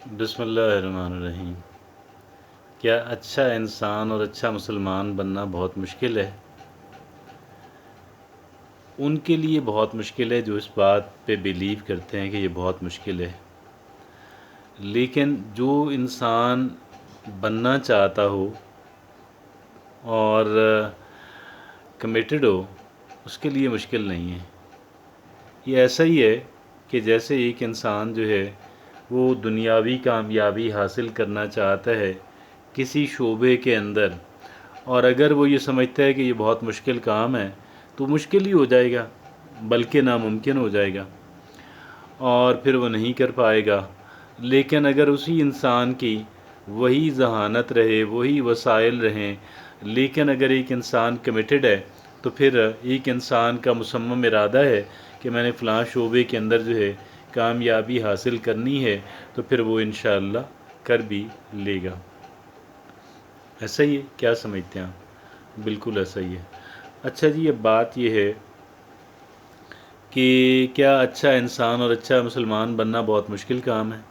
बिस्मिल्लाहिर्रहमानिर्रहीम। क्या अच्छा इंसान और अच्छा मुसलमान बनना बहुत मुश्किल है? उनके लिए बहुत मुश्किल है जो इस बात पे बिलीव करते हैं कि ये बहुत मुश्किल है। लेकिन जो इंसान बनना चाहता हो और कमिटेड हो, उसके लिए मुश्किल नहीं है। ये ऐसा ही है कि जैसे एक इंसान जो है वो दुनियावी कामयाबी हासिल करना चाहता है किसी शोबे के अंदर, और अगर वो ये समझता है कि ये बहुत मुश्किल काम है तो मुश्किल ही हो जाएगा, बल्कि नामुमकिन हो जाएगा और फिर वो नहीं कर पाएगा। लेकिन अगर उसी इंसान की वही जहानत रहे, वही वसाइल रहें, लेकिन अगर एक इंसान कमिटेड है तो फिर एक इंसान का मुसम्मम इरादा है कि मैंने फ़लाँ शोबे के अंदर जो है कामयाबी हासिल करनी है, तो फिर वो इंशाअल्लाह कर भी लेगा। ऐसा ही है, क्या समझते हैं आप? बिल्कुल ऐसा ही है। अच्छा जी, अब बात ये है कि क्या अच्छा इंसान और अच्छा मुसलमान बनना बहुत मुश्किल काम है?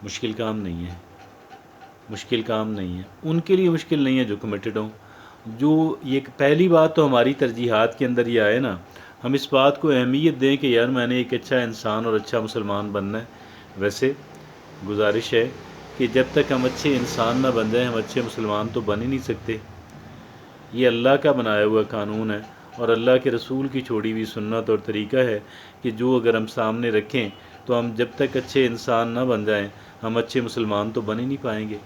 मुश्किल काम नहीं है, मुश्किल काम नहीं है। उनके लिए मुश्किल नहीं है जो कमिटेड हों। जो ये पहली बात तो हमारी तरजीहात के अंदर ये आए ना, हम इस बात को अहमियत दें कि यार मैंने एक अच्छा इंसान और अच्छा मुसलमान बनना है। वैसे गुजारिश है कि जब तक हम अच्छे इंसान ना बन जाएं, हम अच्छे मुसलमान तो बन ही नहीं सकते। ये अल्लाह का बनाया हुआ कानून है और अल्लाह के रसूल की छोड़ी हुई सुन्नत और तरीक़ा है कि जो अगर हम सामने रखें तो हम जब तक अच्छे इंसान ना बन जाएं, हम अच्छे मुसलमान तो बन ही नहीं पाएंगे।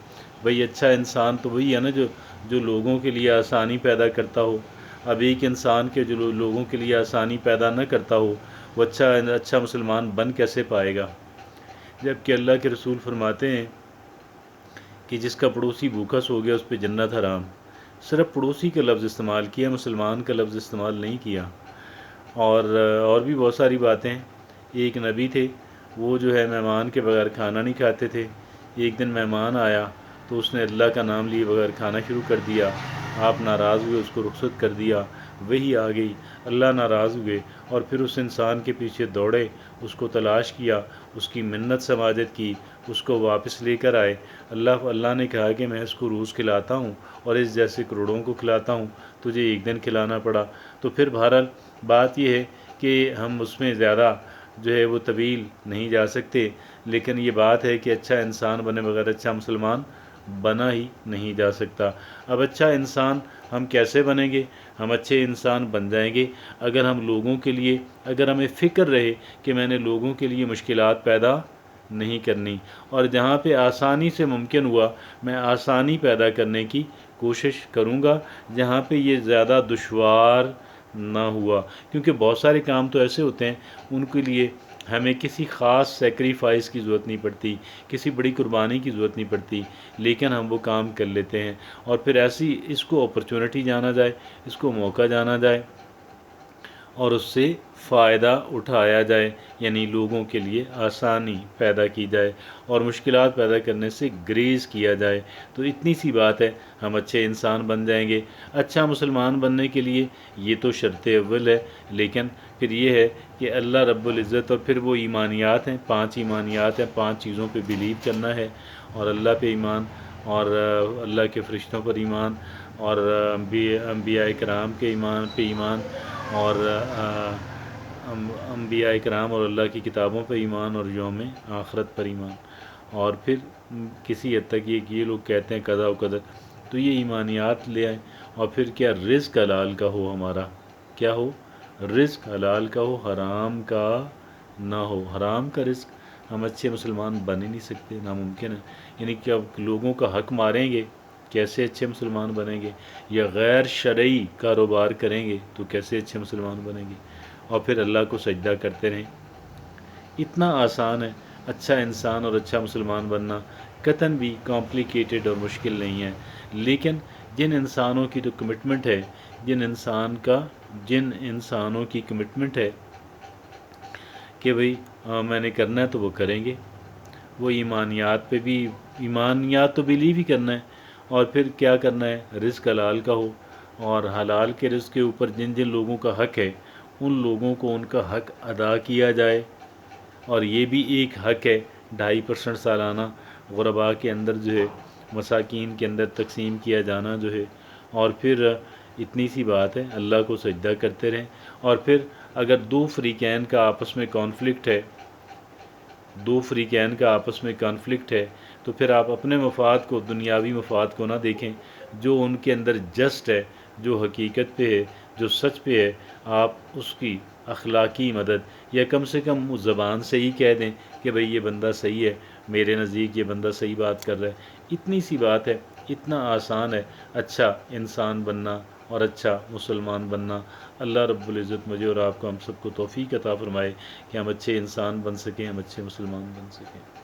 भाई अच्छा इंसान तो वही है ना जो जो लोगों के लिए आसानी पैदा करता हो। अब एक इंसान के जो लोगों के लिए आसानी पैदा न करता हो, वो अच्छा मुसलमान बन कैसे पाएगा? जबकि अल्लाह के रसूल फरमाते हैं कि जिसका पड़ोसी भूखा सो गया उस पर जन्नत हराम। सिर्फ पड़ोसी का लफ्ज़ इस्तेमाल किया, मुसलमान का लफ्ज़ इस्तेमाल नहीं किया। और भी बहुत सारी बातें। एक नबी थे, वो जो है मेहमान के बगैर खाना नहीं खाते थे। एक दिन मेहमान आया तो उसने अल्लाह का नाम लिए बगैर खाना शुरू कर दिया। आप नाराज़ हुए, उसको रुखसत कर दिया। वही आ गई, अल्लाह नाराज़ हुए और फिर उस इंसान के पीछे दौड़े, उसको तलाश किया, उसकी मिन्नत समाजत की, उसको वापस लेकर आए। अल्लाह ने कहा कि मैं इसको रोज़ खिलाता हूँ और इस जैसे करोड़ों को खिलाता हूँ, तुझे एक दिन खिलाना पड़ा। तो फिर बहरहाल बात यह है कि हम उसमें ज़्यादा जो है वो तवील नहीं जा सकते, लेकिन ये बात है कि अच्छा इंसान बने बगैर अच्छा मुसलमान बना ही नहीं जा सकता। अब अच्छा इंसान हम कैसे बनेंगे? हम अच्छे इंसान बन जाएंगे अगर हम लोगों के लिए, अगर हमें फ़िक्र रहे कि मैंने लोगों के लिए मुश्किलात पैदा नहीं करनी, और जहाँ पे आसानी से मुमकिन हुआ मैं आसानी पैदा करने की कोशिश करूँगा, जहाँ पे ये ज़्यादा दुश्वार ना हुआ। क्योंकि बहुत सारे काम तो ऐसे होते हैं उनके लिए हमें किसी ख़ास सेक्रीफाइस की ज़रूरत नहीं पड़ती, किसी बड़ी कुर्बानी की ज़रूरत नहीं पड़ती, लेकिन हम वो काम कर लेते हैं। और फिर ऐसी इसको अपॉर्चुनिटी जाना जाए, इसको मौका जाना जाए और उससे फ़ायदा उठाया जाए, यानी लोगों के लिए आसानी पैदा की जाए और मुश्किलात पैदा करने से ग्रेज़ किया जाए। तो इतनी सी बात है, हम अच्छे इंसान बन जाएंगे। अच्छा मुसलमान बनने के लिए ये तो शर्त अव्वल है, लेकिन फिर ये है कि अल्लाह रब्बुल इज़्ज़त, और फिर वो ईमानियात हैं, 5 ईमानियात हैं, 5 चीज़ों पे बिलीव करना है, और अल्लाह पे ईमान, और अल्लाह के फ़रिश्तों पर ईमान, और अंबिया किराम के ईमान पे ईमान, और अंबिया इकराम और अल्लाह की किताबों पर ईमान, और यौम आखरत पर ईमान। और फिर किसी हद तक ये लोग कहते हैं कज़ा व क़दर, तो ये ईमानियात ले आए। और फिर क्या रिज़्क़ हलाल का हो, हमारा क्या हो, रिज़्क़ हलाल का हो, हराम का ना हो। हराम का रिज़्क़ हम अच्छे मुसलमान बन ही नहीं सकते, नामुमकिन है। यानी कि अब लोगों का हक मारेंगे, कैसे अच्छे मुसलमान बनेंगे? या गैर शरई कारोबार करेंगे तो कैसे अच्छे मुसलमान बनेंगे? और फिर अल्लाह को सजदा करते रहें। इतना आसान है अच्छा इंसान और अच्छा मुसलमान बनना, कतन भी कॉम्प्लिकेटेड और मुश्किल नहीं है। लेकिन जिन इंसानों की तो कमिटमेंट है, जिन इंसानों की कमिटमेंट है कि भाई मैंने करना है तो वो करेंगे। वो ईमानियात पे भी, ईमानियात तो बिलीव ही करना है, और फिर क्या करना है, रिज़्क़ हलाल का हो, और हलाल के रिज़्क़ के ऊपर जिन जिन लोगों का हक है उन लोगों को उनका हक अदा किया जाए। और ये भी एक हक है 2.5% سالانہ غربا کے اندر جو ہے مساکین کے اندر تقسیم کیا جانا جو ہے، اور پھر اتنی سی بات ہے اللہ کو سجدہ کرتے رہیں. اور پھر اگر دو فریقین کا آپس میں کانفلکٹ ہے، تو پھر آپ اپنے مفاد کو، دنیاوی مفاد کو نہ دیکھیں، جو ان کے اندر جسٹ ہے، جو حقیقت پہ ہے، جو سچ پہ ہے، آپ اس کی اخلاقی مدد، یا کم سے کم اس زبان سے ہی کہہ دیں کہ بھئی یہ بندہ صحیح ہے، میرے نزدیک یہ بندہ صحیح بات کر رہا ہے. اتنی سی بات ہے، اتنا آسان ہے اچھا انسان بننا اور اچھا مسلمان بننا. اللہ رب العزت مجھے اور آپ کو، ہم سب کو توفیق عطا فرمائے کہ ہم اچھے انسان بن سکیں، ہم اچھے مسلمان بن سکیں.